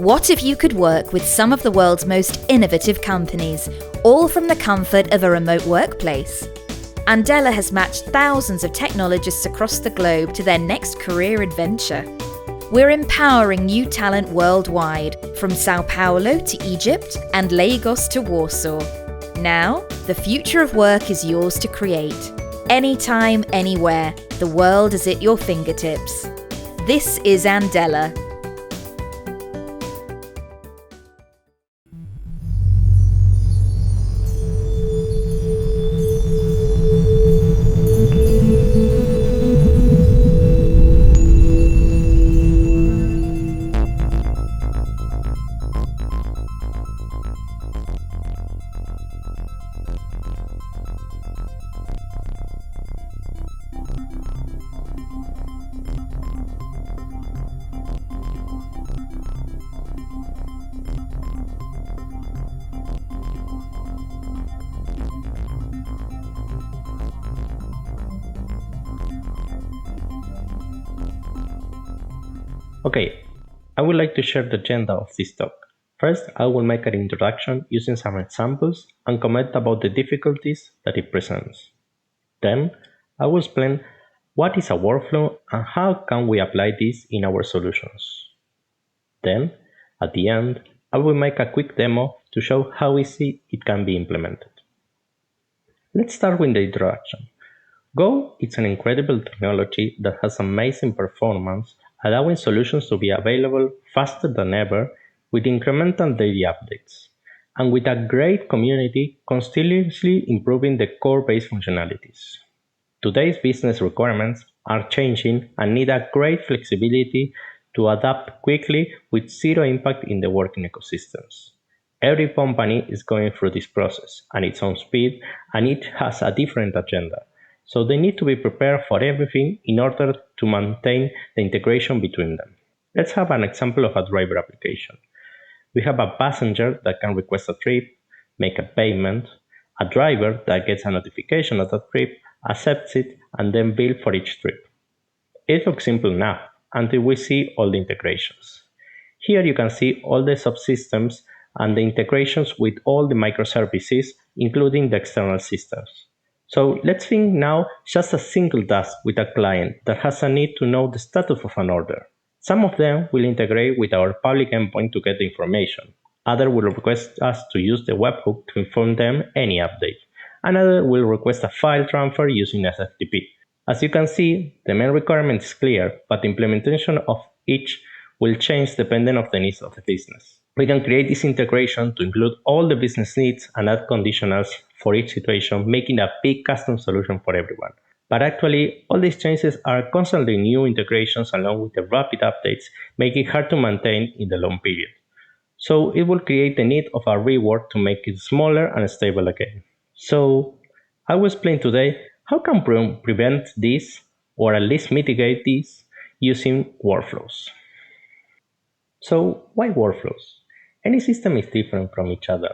What if you could work with some of the world's most innovative companies, all from the comfort of a remote workplace? Andela has matched thousands of technologists across the globe to their next career adventure. We're empowering new talent worldwide, from Sao Paulo to Egypt and Lagos to Warsaw. Now, the future of work is yours to create. Anytime, anywhere, the world is at your fingertips. This is Andela. Okay, I would like to share the agenda of this talk. First, I will make an introduction using some examples and comment about the difficulties that it presents. Then, I will explain what is a workflow and how can we apply this in our solutions. Then, at the end, I will make a quick demo to show how easy it can be implemented. Let's start with the introduction. Go is an incredible technology that has amazing performance, allowing solutions to be available faster than ever with incremental daily updates, and with a great community continuously improving the core-based functionalities. Today's business requirements are changing and need a great flexibility to adapt quickly with zero impact in the working ecosystems. Every company is going through this process at its own speed, and it has a different agenda. So they need to be prepared for everything in order to maintain the integration between them. Let's have an example of a driver application. We have a passenger that can request a trip, make a payment, a driver that gets a notification of that trip, accepts it, and then bill for each trip. It looks simple enough until we see all the integrations. Here you can see all the subsystems and the integrations with all the microservices, including the external systems. So let's think now just a single task with a client that has a need to know the status of an order. Some of them will integrate with our public endpoint to get the information. Others will request us to use the webhook to inform them any update. Another will request a file transfer using SFTP. As you can see, the main requirement is clear, but the implementation of each will change depending on the needs of the business. We can create this integration to include all the business needs and add conditionals for each situation, making a big custom solution for everyone. But actually, all these changes are constantly new integrations along with the rapid updates, making it hard to maintain in the long period. So it will create the need of a rework to make it smaller and stable again. So I will explain today how can prevent this, or at least mitigate this, using workflows. So why workflows? Any system is different from each other,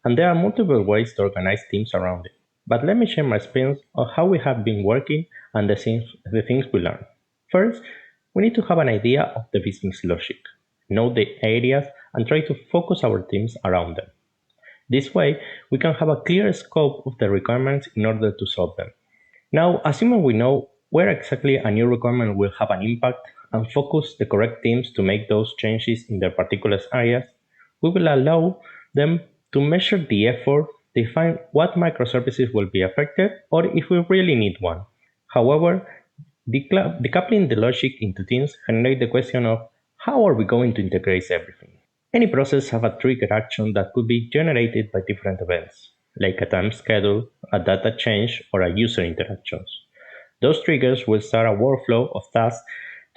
and there are multiple ways to organize teams around it. But let me share my experience of how we have been working and the things we learned. First, we need to have an idea of the business logic, know the areas, and try to focus our teams around them. This way, we can have a clear scope of the requirements in order to solve them. Now, assuming we know where exactly a new requirement will have an impact and focus the correct teams to make those changes in their particular areas, we will allow them to measure the effort, define what microservices will be affected, or if we really need one. However, decoupling the logic into teams generates the question of how are we going to integrate everything? Any process has a trigger action that could be generated by different events, like a time schedule, a data change, or a user interactions. Those triggers will start a workflow of tasks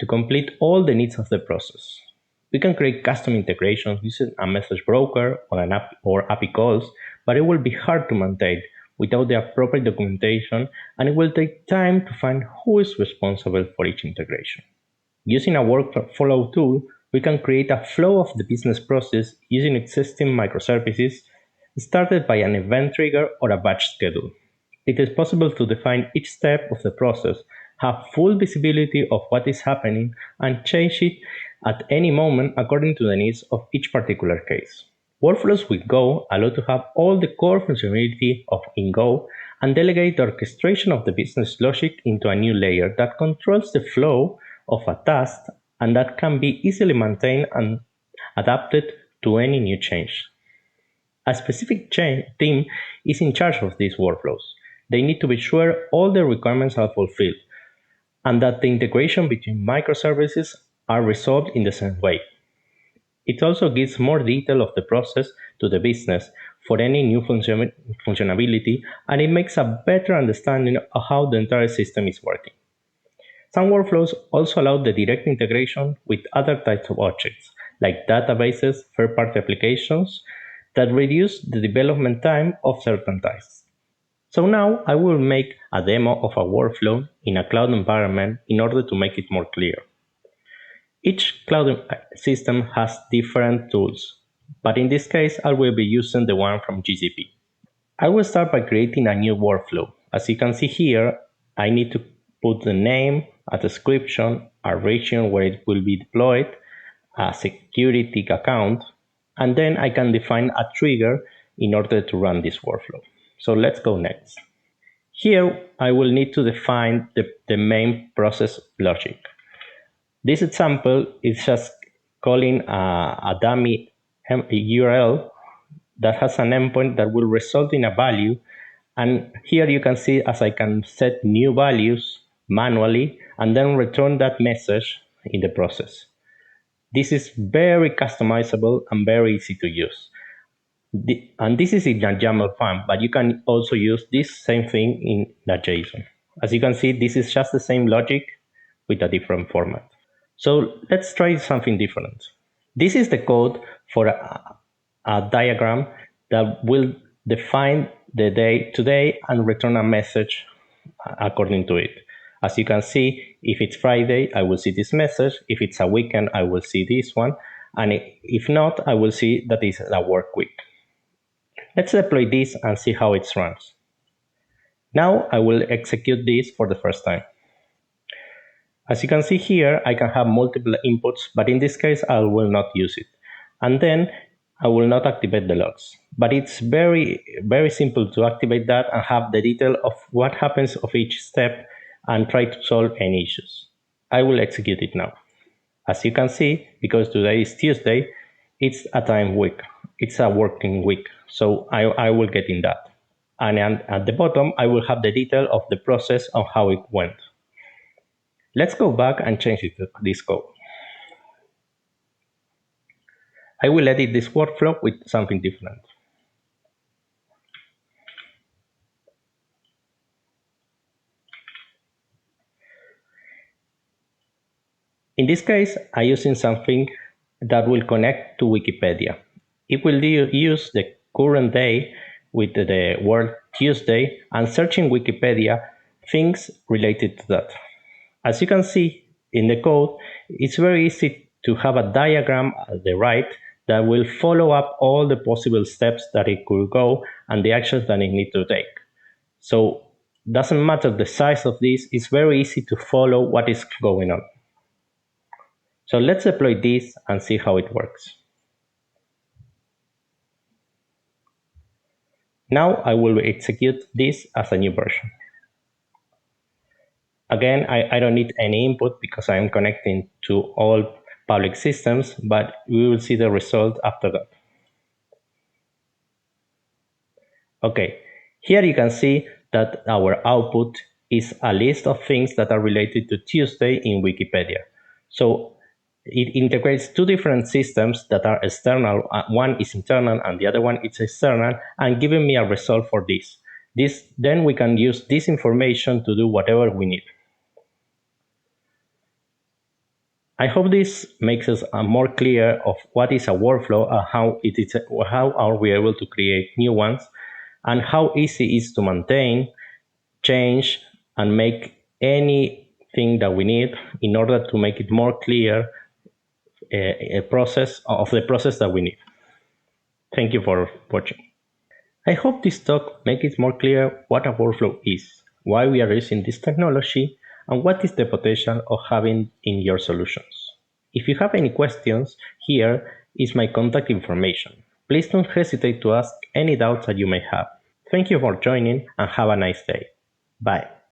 to complete all the needs of the process. We can create custom integrations using a message broker or an app or API calls, but it will be hard to maintain without the appropriate documentation, and it will take time to find who is responsible for each integration. Using a workflow tool, we can create a flow of the business process using existing microservices started by an event trigger or a batch schedule. It is possible to define each step of the process, have full visibility of what is happening, and change it at any moment according to the needs of each particular case. Workflows with Go allow to have all the core functionality of in Go and delegate the orchestration of the business logic into a new layer that controls the flow of a task and that can be easily maintained and adapted to any new change. A specific team is in charge of these workflows. They need to be sure all the requirements are fulfilled and that the integration between microservices are resolved in the same way. It also gives more detail of the process to the business for any new functionality, and it makes a better understanding of how the entire system is working. Some workflows also allow the direct integration with other types of objects, like databases, third-party applications, that reduce the development time of certain tasks. So now I will make a demo of a workflow in a cloud environment in order to make it more clear. Each cloud system has different tools, but in this case I will be using the one from GCP. I will start by creating a new workflow. As you can see here, I need to put the name, a description, a region where it will be deployed, a security account, and then I can define a trigger in order to run this workflow. So let's go next. Here, I will need to define the main process logic. This example is just calling a dummy URL that has an endpoint that will result in a value. And here you can see as I can set new values manually and then return that message in the process. This is very customizable and very easy to use. And this is in a YAML file, but you can also use this same thing in the JSON. As you can see, this is just the same logic with a different format. So let's try something different. This is the code for a diagram that will define the day today and return a message according to it. As you can see, if it's Friday, I will see this message. If it's a weekend, I will see this one. And if not, I will see that it's a work week. Let's deploy this and see how it runs. Now I will execute this for the first time. As you can see here, I can have multiple inputs, but in this case, I will not use it. And then I will not activate the logs. But it's very, very simple to activate that and have the detail of what happens of each step and try to solve any issues. I will execute it now. As you can see, because today is Tuesday, it's a time week. It's a working week. So I will get in that. And at the bottom, I will have the detail of the process of how it went. Let's go back and change this code. I will edit this workflow with something different. In this case, I'm using something that will connect to Wikipedia. It will use the current day with the word Tuesday and search in Wikipedia things related to that. As you can see in the code, it's very easy to have a diagram at the right that will follow up all the possible steps that it could go and the actions that it needs to take. So doesn't matter the size of this, it's very easy to follow what is going on. So let's deploy this and see how it works. Now I will execute this as a new version. Again, I don't need any input because I am connecting to all public systems, but we will see the result after that. Okay, here you can see that our output is a list of things that are related to Tuesday in Wikipedia. So it integrates two different systems that are external. One is internal and the other one is external, and giving me a result for this. Then we can use this information to do whatever we need. I hope this makes us more clear of what is a workflow and how are we able to create new ones, and how easy it is to maintain, change, and make anything that we need in order to make it more clear a process of the process that we need. Thank you for watching. I hope this talk makes it more clear what a workflow is, why we are using this technology, and what is the potential of having in your solutions. If you have any questions, here is my contact information. Please don't hesitate to ask any doubts that you may have. Thank you for joining and have a nice day. Bye.